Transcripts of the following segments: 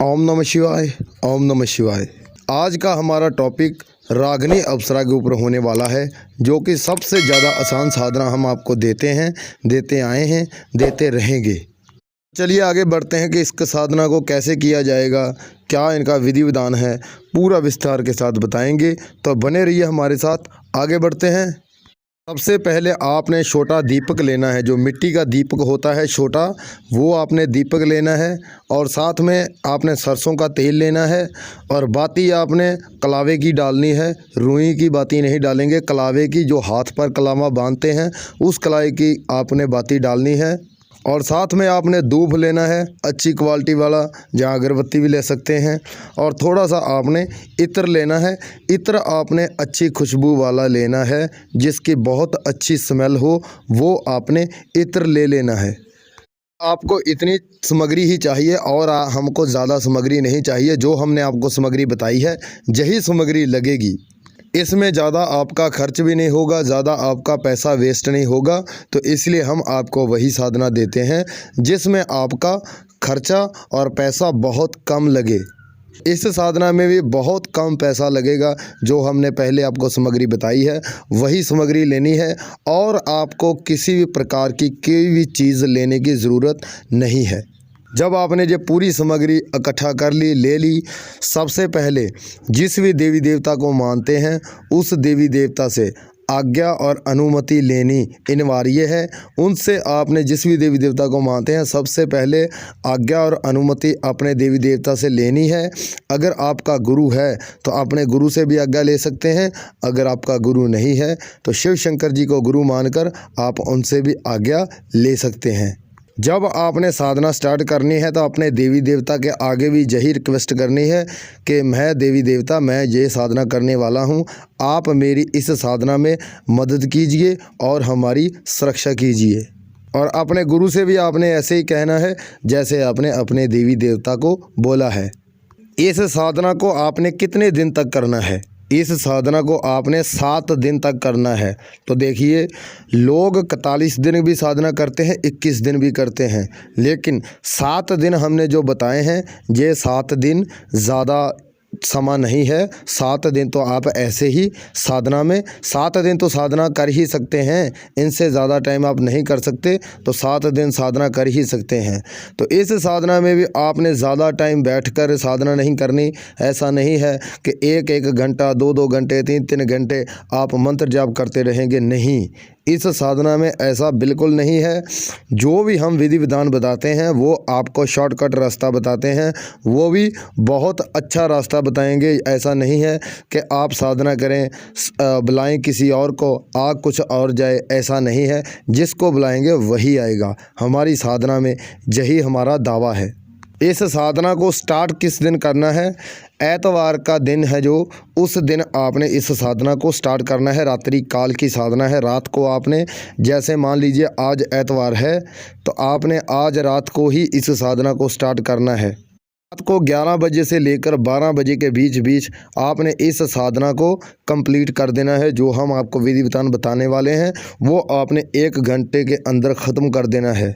ओम नमः शिवाय। ओम नमः शिवाय। आज का हमारा टॉपिक रागिनी अप्सरा के ऊपर होने वाला है, जो कि सबसे ज़्यादा आसान साधना हम आपको देते हैं, देते आए हैं, देते रहेंगे। चलिए आगे बढ़ते हैं कि इस साधना को कैसे किया जाएगा, क्या इनका विधि विधान है, पूरा विस्तार के साथ बताएंगे। तो बने रहिए हमारे साथ। आगे बढ़ते हैं। सबसे पहले आपने छोटा दीपक लेना है, जो मिट्टी का दीपक होता है छोटा, वो आपने दीपक लेना है। और साथ में आपने सरसों का तेल लेना है। और बाती आपने कलावे की डालनी है, रुई की बाती नहीं डालेंगे, कलावे की, जो हाथ पर कलावा बांधते हैं उस कलाई की आपने बाती डालनी है। और साथ में आपने धूप लेना है, अच्छी क्वालिटी वाला, जहाँ अगरबत्ती भी ले सकते हैं। और थोड़ा सा आपने इत्र लेना है। इत्र आपने अच्छी खुशबू वाला लेना है, जिसकी बहुत अच्छी स्मेल हो, वो आपने इत्र ले लेना है। आपको इतनी सामग्री ही चाहिए और हमको ज़्यादा सामग्री नहीं चाहिए। जो हमने आपको सामग्री बताई है यही सामग्री लगेगी। इसमें ज़्यादा आपका खर्च भी नहीं होगा, ज़्यादा आपका पैसा वेस्ट नहीं होगा। तो इसलिए हम आपको वही साधना देते हैं जिसमें आपका खर्चा और पैसा बहुत कम लगे। इस साधना में भी बहुत कम पैसा लगेगा। जो हमने पहले आपको सामग्री बताई है वही सामग्री लेनी है, और आपको किसी भी प्रकार की कोई भी चीज़ लेने की ज़रूरत नहीं है। जब आपने ये पूरी सामग्री इकट्ठा कर ली, ले ली, सबसे पहले जिस भी देवी देवता को मानते हैं उस देवी देवता से आज्ञा और अनुमति लेनी अनिवार्य है। उनसे आपने जिस भी देवी देवता को मानते हैं सबसे पहले आज्ञा और अनुमति अपने देवी देवता से लेनी है। अगर आपका गुरु है तो अपने गुरु से भी आज्ञा ले सकते हैं। अगर आपका गुरु नहीं है तो शिव शंकर जी को गुरु मानकर आप उनसे भी आज्ञा ले सकते हैं। जब आपने साधना स्टार्ट करनी है तो अपने देवी देवता के आगे भी यही रिक्वेस्ट करनी है कि मैं देवी देवता, मैं ये साधना करने वाला हूँ, आप मेरी इस साधना में मदद कीजिए और हमारी सुरक्षा कीजिए। और अपने गुरु से भी आपने ऐसे ही कहना है जैसे आपने अपने देवी देवता को बोला है। इस साधना को आपने कितने दिन तक करना है? इस साधना को आपने 7 दिन तक करना है। तो देखिए, लोग 41 दिन भी साधना करते हैं, 21 दिन भी करते हैं, लेकिन 7 दिन हमने जो बताए हैं ये 7 दिन ज़्यादा समय नहीं है। 7 दिन तो आप ऐसे ही साधना में 7 दिन तो साधना कर ही सकते हैं, इनसे ज़्यादा टाइम आप नहीं कर सकते। तो 7 दिन साधना कर ही सकते हैं। तो इस साधना में भी आपने ज़्यादा टाइम बैठकर साधना नहीं करनी। ऐसा नहीं है कि 1-1 घंटा, 2-2 घंटे, 3-3 घंटे आप मंत्र जाप करते रहेंगे, नहीं। इस साधना में ऐसा बिल्कुल नहीं है। जो भी हम विधि विधान बताते हैं वो आपको शॉर्टकट रास्ता बताते हैं, वो भी बहुत अच्छा रास्ता बताएंगे। ऐसा नहीं है कि आप साधना करें, बुलाएं किसी और को, आ कुछ और जाए, ऐसा नहीं है। जिसको बुलाएंगे वही आएगा। हमारी साधना में यही हमारा दावा है। इस साधना को स्टार्ट किस दिन करना है? एतवार का दिन है जो, उस दिन आपने इस साधना को स्टार्ट करना है। रात्रि काल की साधना है। रात को आपने, जैसे मान लीजिए आज एतवार है तो आपने आज रात को ही इस साधना को स्टार्ट करना है। रात को 11 बजे से लेकर 12 बजे के बीच बीच आपने इस साधना को कंप्लीट कर देना है। जो हम आपको विधि विधान बताने वाले हैं वो आपने 1 घंटे के अंदर ख़त्म कर देना है।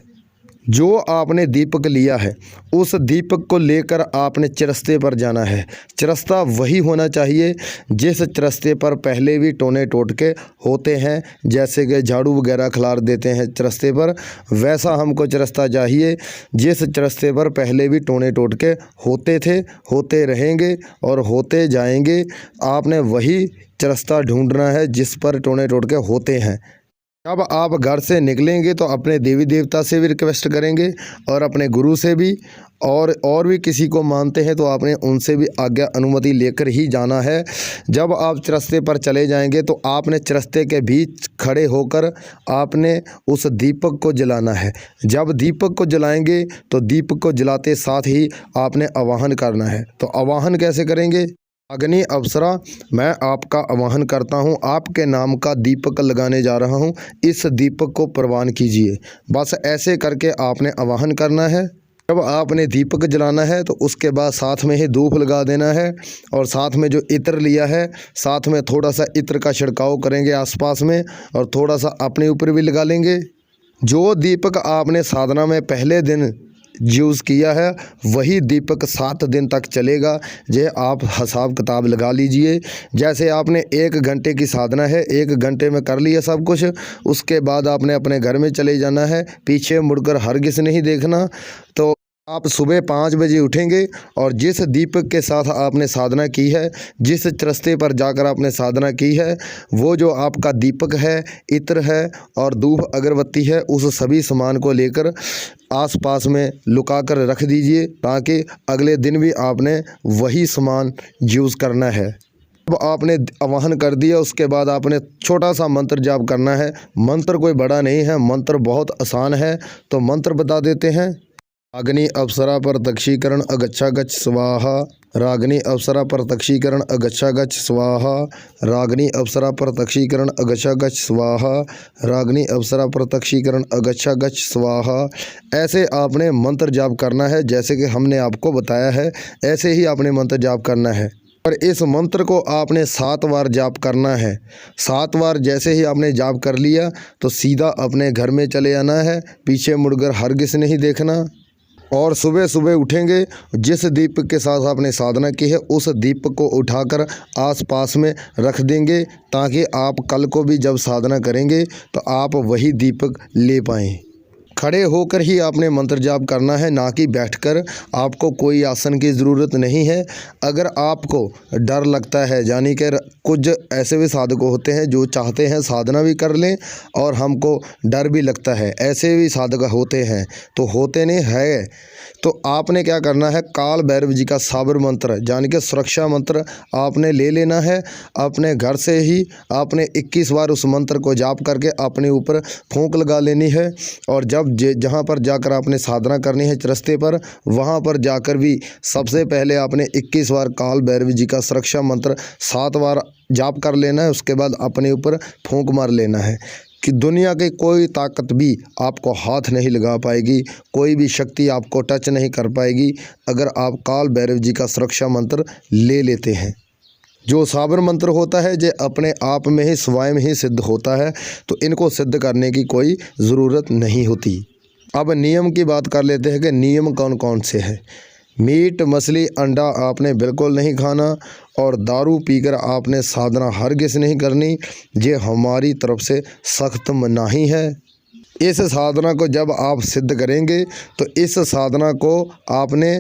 जो आपने दीपक लिया है उस दीपक को लेकर आपने चरस्ते पर जाना है। चरस्ता वही होना चाहिए जिस चरस्ते पर पहले भी टोने टोटके होते हैं, जैसे कि झाड़ू वगैरह खिलार देते हैं चरस्ते पर, वैसा हमको चरस्ता चाहिए जिस चरस्ते पर पहले भी टोने टोटके होते थे, होते रहेंगे और होते जाएंगे। आपने वही चरस्ता ढूंढना है जिस पर टोने टोटके होते हैं। जब आप घर से निकलेंगे तो अपने देवी देवता से भी रिक्वेस्ट करेंगे और अपने गुरु से भी, और भी किसी को मानते हैं तो आपने उनसे भी आज्ञा अनुमति लेकर ही जाना है। जब आप चरस्ते पर चले जाएंगे तो आपने चरस्ते के बीच खड़े होकर आपने उस दीपक को जलाना है। जब दीपक को जलाएंगे तो दीपक को जलाते साथ ही आपने आवाहन करना है। तो आवाहन कैसे करेंगे? रागिनी अप्सरा, मैं आपका आवाहन करता हूं, आपके नाम का दीपक लगाने जा रहा हूं, इस दीपक को प्रवान कीजिए। बस ऐसे करके आपने आवाहन करना है। जब आपने दीपक जलाना है तो उसके बाद साथ में ही धूप लगा देना है। और साथ में जो इत्र लिया है, साथ में थोड़ा सा इत्र का छिड़काव करेंगे आसपास में, और थोड़ा सा अपने ऊपर भी लगा लेंगे। जो दीपक आपने साधना में पहले दिन यूज़ किया है वही दीपक 7 दिन तक चलेगा। ये आप हिसाब किताब लगा लीजिए। जैसे आपने 1 घंटे की साधना है, 1 घंटे में कर लिया सब कुछ, उसके बाद आपने अपने घर में चले जाना है, पीछे मुड़कर हरगिज़ नहीं देखना। तो आप सुबह 5 बजे उठेंगे और जिस दीपक के साथ आपने साधना की है, जिस रास्ते पर जाकर आपने साधना की है, वो जो आपका दीपक है, इत्र है और धूप अगरबत्ती है, उस सभी सामान को लेकर आसपास में लुका कर रख दीजिए, ताकि अगले दिन भी आपने वही सामान यूज़ करना है। अब आपने आवाहन कर दिया, उसके बाद आपने छोटा सा मंत्र जाप करना है। मंत्र कोई बड़ा नहीं है, मंत्र बहुत आसान है। तो मंत्र बता देते हैं। रागिनी अप्सरा पर तक्षीकरण अगच्छागच्छ स्वाहा। रागिनी अप्सरा पर तक्षीकरण अगच्छागच्छ स्वाहा। रागिनी अप्सरा पर तक्षीकरण अगच्छागच्छ स्वाहा। रागिनी अप्सरा पर तक्षीकरण अगच्छागच्छ स्वाहा। ऐसे आपने मंत्र जाप करना है, जैसे कि हमने आपको बताया है, ऐसे ही आपने मंत्र जाप करना है। और इस मंत्र को आपने 7 बार जाप करना है। 7 बार जैसे ही आपने जाप कर लिया तो सीधा अपने घर में चले आना है, पीछे मुड़कर हरगिज़ नहीं देखना। और सुबह सुबह उठेंगे, जिस दीपक के साथ आपने साधना की है उस दीपक को उठाकर आसपास में रख देंगे, ताकि आप कल को भी जब साधना करेंगे तो आप वही दीपक ले पाएँ। खड़े होकर ही आपने मंत्र जाप करना है, ना कि बैठकर। आपको कोई आसन की ज़रूरत नहीं है। अगर आपको डर लगता है, यानी कि कुछ ऐसे भी साधक होते हैं जो चाहते हैं साधना भी कर लें और हमको डर भी लगता है, ऐसे भी साधक होते हैं, तो होते नहीं है। तो आपने क्या करना है, काल भैरव जी का साबर मंत्र यानी कि सुरक्षा मंत्र आपने ले लेना है। अपने घर से ही आपने 21 बार उस मंत्र को जाप करके अपने ऊपर फूंक लगा लेनी है। और जब जहाँ पर जाकर आपने साधना करनी है रास्ते पर, वहाँ पर जाकर भी सबसे पहले आपने 21 बार काल भैरव जी का सुरक्षा मंत्र 7 बार जाप कर लेना है। उसके बाद अपने ऊपर फूंक मार लेना है कि दुनिया की कोई ताकत भी आपको हाथ नहीं लगा पाएगी, कोई भी शक्ति आपको टच नहीं कर पाएगी, अगर आप काल भैरव जी का सुरक्षा मंत्र ले लेते हैं। जो साबर मंत्र होता है ये अपने आप में ही स्वयं ही सिद्ध होता है, तो इनको सिद्ध करने की कोई ज़रूरत नहीं होती। अब नियम की बात कर लेते हैं कि नियम कौन कौन से हैं। मीट, मछली, अंडा आपने बिल्कुल नहीं खाना और दारू पीकर आपने साधना हरगिज़ नहीं करनी। ये हमारी तरफ से सख्त मनाही है। इस साधना को जब आप सिद्ध करेंगे तो इस साधना को आपने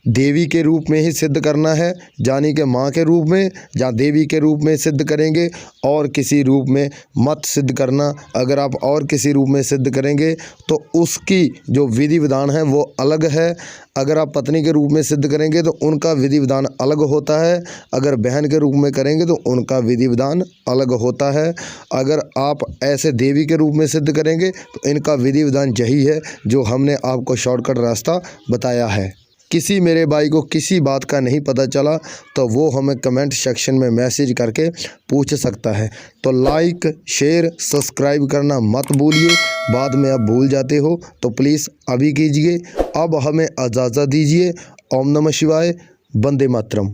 देवी के रूप में ही सिद्ध करना है, यानी कि माँ के रूप में या देवी के रूप में सिद्ध करेंगे, और किसी रूप में मत सिद्ध करना। अगर आप और किसी रूप में सिद्ध करेंगे तो उसकी जो विधि विधान है वो अलग है। अगर आप पत्नी के रूप में सिद्ध करेंगे तो उनका विधि विधान अलग होता है। अगर बहन के रूप में करेंगे तो उनका विधि विधान अलग होता है। अगर आप ऐसे देवी के रूप में सिद्ध करेंगे तो इनका विधि विधान यही है जो हमने आपको शॉर्टकट रास्ता बताया है। किसी मेरे भाई को किसी बात का नहीं पता चला तो वो हमें कमेंट सेक्शन में मैसेज करके पूछ सकता है। तो लाइक, शेयर, सब्सक्राइब करना मत भूलिए, बाद में आप भूल जाते हो तो प्लीज़ अभी कीजिए। अब हमें इजाज़त दीजिए। ओम नमः शिवाय, वंदे मातरम।